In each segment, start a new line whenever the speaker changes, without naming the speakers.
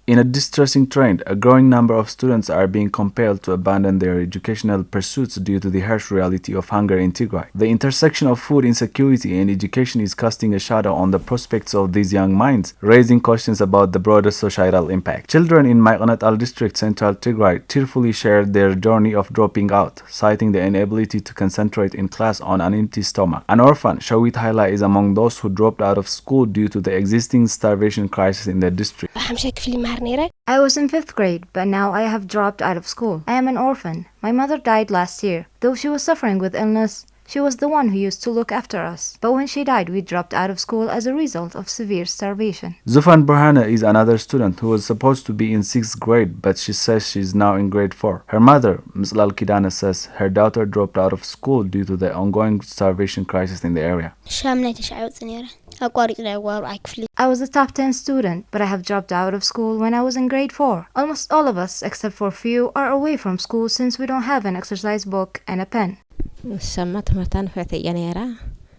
In a distressing trend, a growing number of students are being compelled to abandon their educational pursuits due to the harsh reality of hunger in Tigray. The intersection of food insecurity and education is casting a shadow on the prospects of these young minds, raising questions about the broader societal impact. Children in Mai Kinetal district, central Tigray, tearfully shared their journey of dropping out, citing the inability to concentrate in class on an empty stomach. An orphan, Shawit Haila, is among those who dropped out of school due to the existing starvation crisis in the district.
I was in 5th grade, but now I have dropped out of school. I am an orphan. My mother died last year. Though she was suffering with illness, she was the one who used to look after us. But when she died, we dropped out of school as a result of severe starvation.
Zufan Burhana is another student who was supposed to be in 6th grade, but she says she's now in grade 4. Her mother, Mslal Kidana, says her daughter dropped out of school due to the ongoing starvation crisis in the area.
I was a top 10 student, but I have dropped out of school when I was in grade 4. Almost all of us, except for a few, are away from school since we don't have an exercise book and a pen.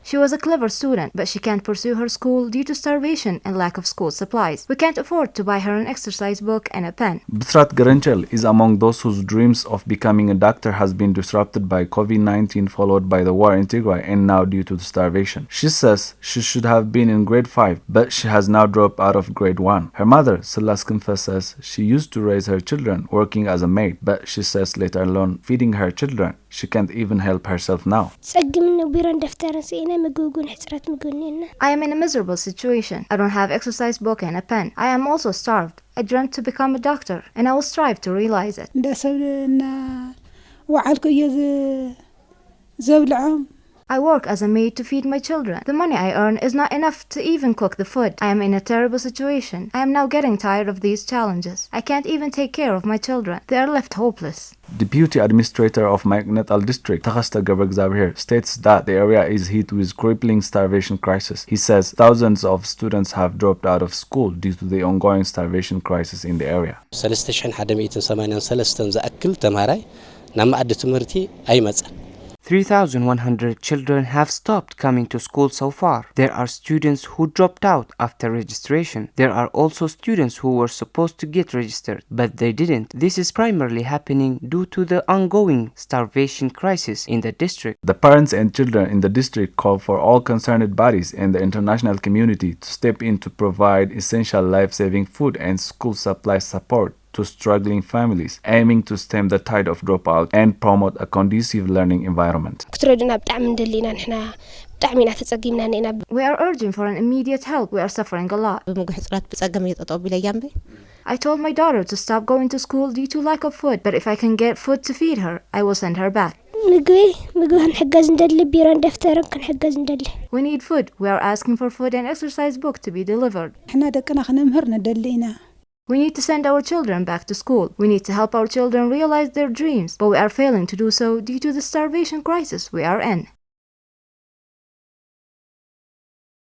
She was a clever student, but she can't pursue her school due to starvation and lack of school supplies. We can't afford to buy her an exercise book and a pen.
Btrat Garanchel is among those whose dreams of becoming a doctor has been disrupted by COVID-19, followed by the war in Tigray, and now due to the starvation. She says she should have been in grade 5, but she has now dropped out of grade 1. Her mother, Silas Kinfa, says she used to raise her children working as a maid, but she says let alone feeding her children, she can't even help herself now.
I am in a miserable situation. I don't have exercise book and a pen. I am also starved. I dreamt to become a doctor, and I will strive to realize it. I work as a maid to feed my children. The money I earn is not enough to even cook the food. I am in a terrible situation. I am now getting tired of these challenges. I can't even take care of my children. They are left hopeless.
Deputy Administrator of Mai Kinetal District, Takhasta Gabragzabir, states that the area is hit with crippling starvation crisis. He says thousands of students have dropped out of school due to the ongoing starvation crisis in the area.
3,100 children have stopped coming to school so far. There are students who dropped out after registration. There are also students who were supposed to get registered, but they didn't. This is primarily happening due to the ongoing starvation crisis in the district.
The parents and children in the district call for all concerned bodies and the international community to step in to provide essential life-saving food and school supply support to struggling families, aiming to stem the tide of dropout and promote a conducive learning environment.
We are urging for an immediate help. We are suffering a lot. I told my daughter to stop going to school due to lack of food, but if I can get food to feed her, I will send her back. We need food. We are asking for food and exercise book to be delivered. We need to send our children back to school. We need to help our children realize their dreams, but we are failing to do so due to the starvation crisis we are in.